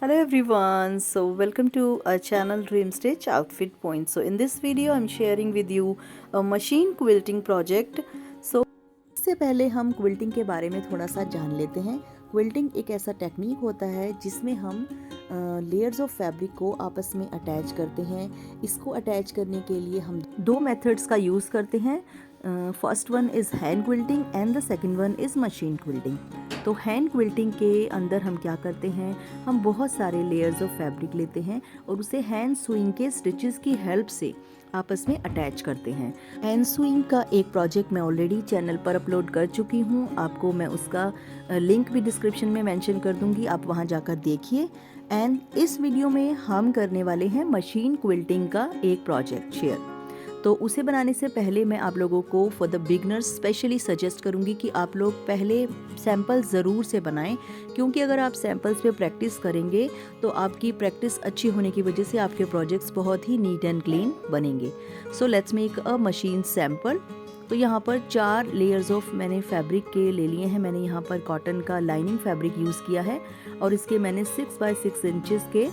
Hello everyone, so welcome to our channel Dream Stitch Outfit Point. So in this video I'm sharing with you a machine quilting project. So इससे पहले हम quilting के बारे में थोड़ा सा जान लेते हैं। क्विल्टिंग एक ऐसा टेक्निक होता है जिसमें हम लेयर्स ऑफ फैब्रिक को आपस में अटैच करते हैं। इसको अटैच करने के लिए हम दो मेथड्स का यूज़ करते हैं। First one is hand quilting and the second one is machine quilting. तो हैंड क्विल्टिंग के अंदर हम क्या करते हैं, हम बहुत सारे लेयर्स ऑफ फैब्रिक लेते हैं और उसे हैंड स्विंग के स्टिचेस की हेल्प से आपस में अटैच करते हैं। हैंड स्विंग का एक प्रोजेक्ट मैं ऑलरेडी चैनल पर अपलोड कर चुकी हूँ, आपको मैं उसका लिंक भी डिस्क्रिप्शन में मेंशन कर दूँगी, आप वहाँ जाकर देखिए। एंड इस वीडियो में हम करने वाले हैं मशीन क्विल्टिंग का एक प्रोजेक्ट शेयर। तो उसे बनाने से पहले मैं आप लोगों को for the beginners specially suggest करूंगी कि आप लोग पहले सैम्पल ज़रूर से बनाएं, क्योंकि अगर आप सैम्पल्स पे प्रैक्टिस करेंगे तो आपकी प्रैक्टिस अच्छी होने की वजह से आपके प्रोजेक्ट्स बहुत ही नीट एंड क्लीन बनेंगे। So let's make a machine sample. तो यहाँ पर 4 लेयर्स ऑफ मैंने फैब्रिक के ले लिए हैं। मैंने यहाँ पर कॉटन का लाइनिंग फैब्रिक यूज़ किया है और इसके मैंने 6 बाय 6 इंचेस के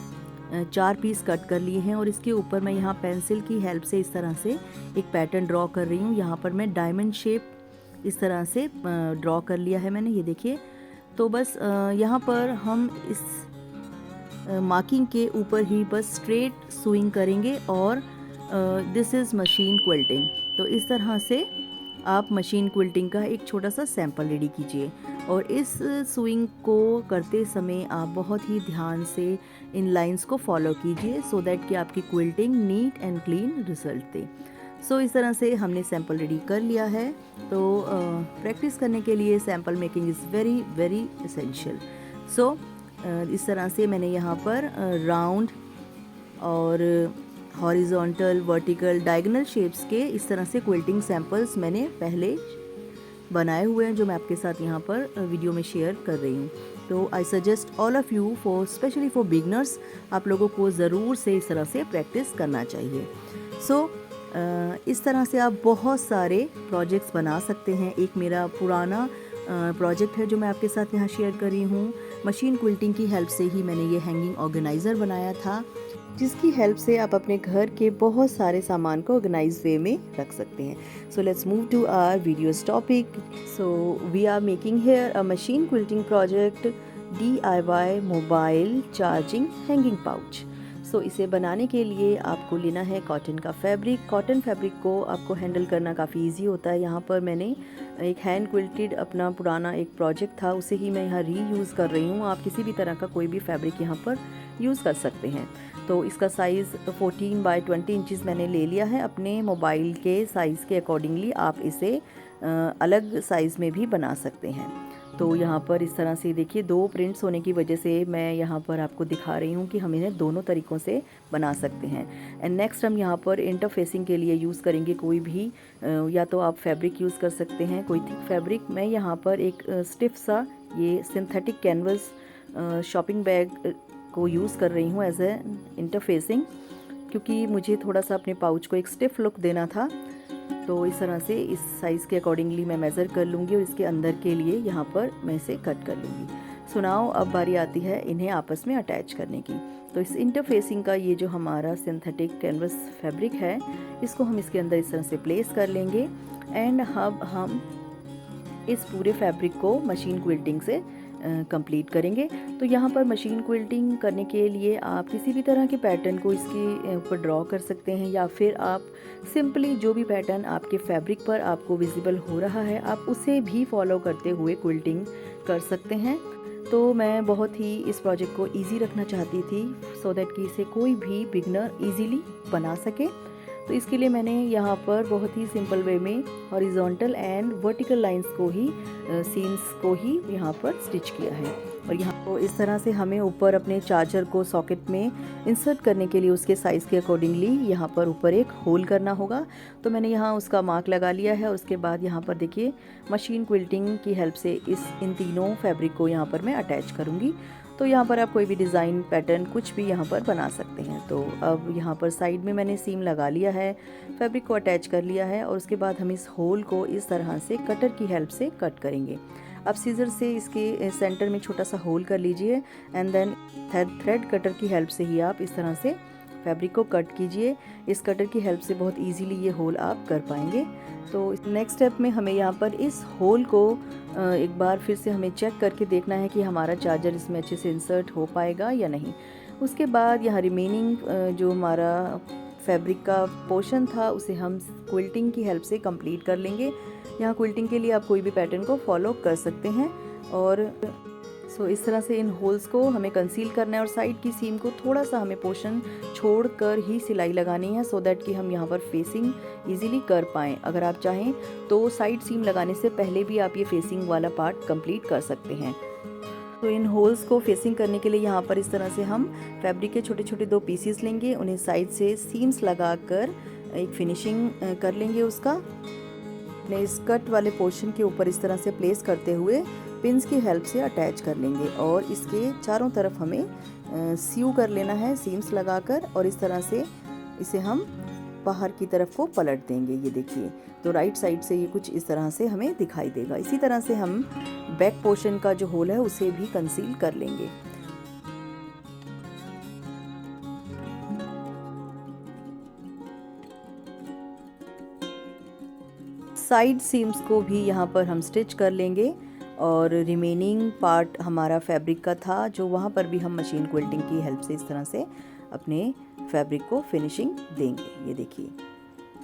4 पीस कट कर लिए हैं और इसके ऊपर मैं यहाँ पेंसिल की हेल्प से इस तरह से एक पैटर्न ड्रॉ कर रही हूँ। यहाँ पर मैं डायमंड शेप इस तरह से ड्रॉ कर लिया है मैंने, ये देखिए। तो बस यहाँ पर हम इस मार्किंग के ऊपर ही बस स्ट्रेट स्विंग करेंगे और दिस इज़ मशीन क्विल्टिंग। तो इस तरह से आप मशीन क्विल्टिंग का एक छोटा सा सैंपल रेडी कीजिए और इस स्विंग को करते समय आप बहुत ही ध्यान से इन लाइंस को फॉलो कीजिए सो दैट कि आपकी quilting neat and clean result दे। सो इस तरह से हमने सैंपल रेडी कर लिया है। तो प्रैक्टिस करने के लिए sample making is very very essential. So इस तरह से मैंने यहाँ पर राउंड और हॉरिजॉन्टल, वर्टिकल, डायगोनल शेप्स के इस तरह से क्विल्टिंग सैंपल्स मैंने पहले बनाए हुए हैं, जो मैं आपके साथ यहाँ पर वीडियो में शेयर कर रही हूँ। तो I suggest all of you for specially for beginners, आप लोगों को ज़रूर से इस तरह से प्रैक्टिस करना चाहिए। सो इस तरह से आप बहुत सारे प्रोजेक्ट्स बना सकते हैं। एक मेरा पुराना प्रोजेक्ट है जो मैं आपके साथ यहाँ शेयर कर रही हूँ। मशीन क्विल्टिंग की हेल्प से ही मैंने ये हैंगिंग ऑर्गेनाइज़र बनाया था, जिसकी हेल्प से आप अपने घर के बहुत सारे सामान को ऑर्गेनाइज वे में रख सकते हैं। So let's move to our videos topic. So we are making here a machine quilting project DIY mobile charging hanging pouch. So इसे बनाने के लिए आपको लेना है कॉटन का फैब्रिक। कॉटन फैब्रिक को आपको हैंडल करना काफ़ी इजी होता है। यहाँ पर मैंने एक हैंड क्विल्टेड अपना पुराना एक प्रोजेक्ट था, उसे ही मैं यहाँ रीयूज़ कर रही हूँ। आप किसी भी तरह का कोई भी फैब्रिक यहाँ पर यूज़ कर सकते हैं। तो इसका साइज़ 14 बाय 20 इंचज़ मैंने ले लिया है। अपने मोबाइल के साइज़ के अकॉर्डिंगली आप इसे अलग साइज़ में भी बना सकते हैं। तो यहाँ पर इस तरह से देखिए, 2 प्रिंट्स होने की वजह से मैं यहाँ पर आपको दिखा रही हूँ कि हम इन्हें दोनों तरीक़ों से बना सकते हैं। एंड नेक्स्ट हम यहाँ पर इंटरफेसिंग के लिए यूज़ करेंगे कोई भी या तो आप फैब्रिक यूज़ कर सकते हैं, कोई थिक फैब्रिक। मैं यहाँ पर एक स्टिफ सा ये सिंथेटिक कैनवस शॉपिंग बैग को यूज़ कर रही हूँ एज ए इंटरफेसिंग, क्योंकि मुझे थोड़ा सा अपने पाउच को एक स्टिफ लुक देना था। तो इस तरह से इस साइज़ के अकॉर्डिंगली मैं मेज़र कर लूँगी और इसके अंदर के लिए यहाँ पर मैं इसे कट कर लूँगी। सो नाउ अब बारी आती है इन्हें आपस में अटैच करने की। तो इस इंटरफेसिंग का ये जो हमारा सिंथेटिक कैनवस फैब्रिक है, इसको हम इसके अंदर इस तरह से प्लेस कर लेंगे। एंड अब हम इस पूरे फैब्रिक को मशीन क्विल्टिंग से कंप्लीट करेंगे। तो यहाँ पर मशीन क्विल्टिंग करने के लिए आप किसी भी तरह के पैटर्न को इसके ऊपर ड्रॉ कर सकते हैं, या फिर आप सिंपली जो भी पैटर्न आपके फैब्रिक पर आपको विजिबल हो रहा है आप उसे भी फॉलो करते हुए क्विल्टिंग कर सकते हैं। तो मैं बहुत ही इस प्रोजेक्ट को ईजी रखना चाहती थी सो दैट कि इसे कोई भी बिगनर ईजीली बना सके। तो इसके लिए मैंने यहाँ पर बहुत ही सिंपल वे में हॉरिजॉन्टल एंड वर्टिकल लाइंस को ही सीम्स को ही यहाँ पर स्टिच किया है। और यहाँ को इस तरह से हमें ऊपर अपने चार्जर को सॉकेट में इंसर्ट करने के लिए उसके साइज़ के अकॉर्डिंगली यहाँ पर ऊपर एक होल करना होगा। तो मैंने यहाँ उसका मार्क लगा लिया है और उसके बाद यहाँ पर देखिए मशीन क्विल्टिंग की हेल्प से इन तीनों फैब्रिक को यहाँ पर मैं अटैच करूँगी। तो यहाँ पर आप कोई भी डिज़ाइन पैटर्न कुछ भी यहाँ पर बना सकते हैं। तो अब यहाँ पर साइड में मैंने सीम लगा लिया है, फैब्रिक को अटैच कर लिया है और उसके बाद हम इस होल को इस तरह से कटर की हेल्प से कट करेंगे। आप सीजर से इसके सेंटर में छोटा सा होल कर लीजिए एंड देन थ्रेड कटर की हेल्प से ही आप इस तरह से फैब्रिक को कट कीजिए। इस कटर की हेल्प से बहुत इजीली ये होल आप कर पाएंगे। तो नेक्स्ट स्टेप में हमें यहाँ पर इस होल को एक बार फिर से हमें चेक करके देखना है कि हमारा चार्जर इसमें अच्छे से इंसर्ट हो पाएगा या नहीं। उसके बाद यहाँ रिमेनिंग जो हमारा फैब्रिक का पोर्शन था उसे हम क्विल्टिंग की हेल्प से कंप्लीट कर लेंगे। यहाँ क्विल्टिंग के लिए आप कोई भी पैटर्न को फॉलो कर सकते हैं। और इस तरह से इन होल्स को हमें कंसील करना है और साइड की सीम को थोड़ा सा हमें पोर्शन छोड़कर ही सिलाई लगानी है सो दैट कि हम यहाँ पर फेसिंग इजीली कर पाएँ। अगर आप चाहें तो साइड सीम लगाने से पहले भी आप ये फेसिंग वाला पार्ट कंप्लीट कर सकते हैं। तो इन होल्स को फेसिंग करने के लिए यहाँ पर इस तरह से हम फैब्रिक के छोटे छोटे 2 पीसीस लेंगे, उन्हें साइड से सीम्स लगाकर एक फिनिशिंग कर लेंगे। उसका अपने इस कट वाले पोर्शन के ऊपर इस तरह से प्लेस करते हुए पिन्स की हेल्प से अटैच कर लेंगे और इसके चारों तरफ हमें सीव कर लेना है सीम्स लगाकर और इस तरह से इसे हम बाहर की तरफ को पलट देंगे। ये देखिए, तो राइट साइड से ये कुछ इस तरह से हमें दिखाई देगा। इसी तरह से हम बैक पोर्शन का जो होल है उसे भी कंसील कर लेंगे। साइड सीम्स को भी यहाँ पर हम स्टिच कर लेंगे और रिमेनिंग पार्ट हमारा फैब्रिक का था जो वहाँ पर भी हम मशीन क्विल्टिंग की हेल्प से इस तरह से अपने फैब्रिक को फिनिशिंग देंगे। ये देखिए,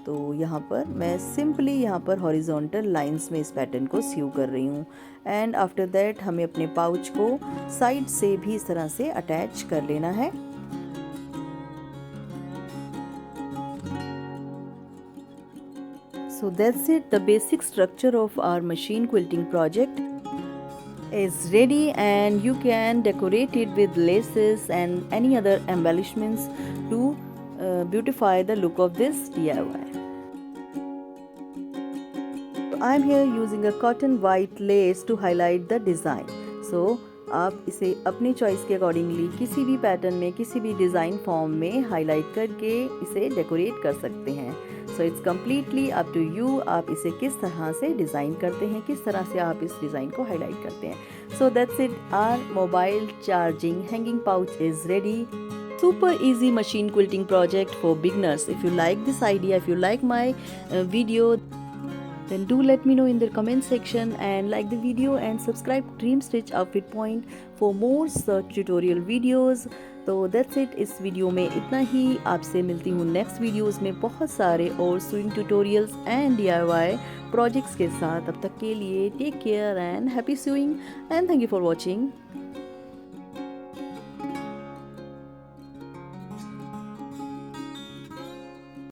तो यहाँ पर मैं सिंपली यहाँ पर हॉरिजॉन्टल लाइंस में इस पैटर्न को सीव कर रही हूँ एंड आफ्टर दैट हमें अपने पाउच को साइड से भी इस तरह से अटैच कर लेना है। So that's it, the basic structure of our machine quilting project is ready and you can decorate it with laces and any other embellishments to beautify the look of this DIY. So I am here using a cotton white lace to highlight the design. So आप इसे अपनी choice के accordingly किसी भी pattern में किसी भी design form में हाईलाइट करके इसे डेकोरेट कर सकते हैं। So it's completely up to you, आप इसे किस तरह से डिज़ाइन करते हैं, किस तरह से आप इस डिज़ाइन को हाईलाइट करते हैं। So that's it, our mobile charging hanging pouch is ready. Super easy machine quilting project for beginners. If you like this idea, if you like my video, then do let me know in the comment section and like the video and subscribe Dream Stitch Outfit Point for more such tutorial videos. तो that's it, इस video में इतना ही। आपसे मिलती हूँ next videos में बहुत सारे और sewing tutorials and DIY projects के साथ। तब तक के लिए take care and happy sewing and thank you for watching.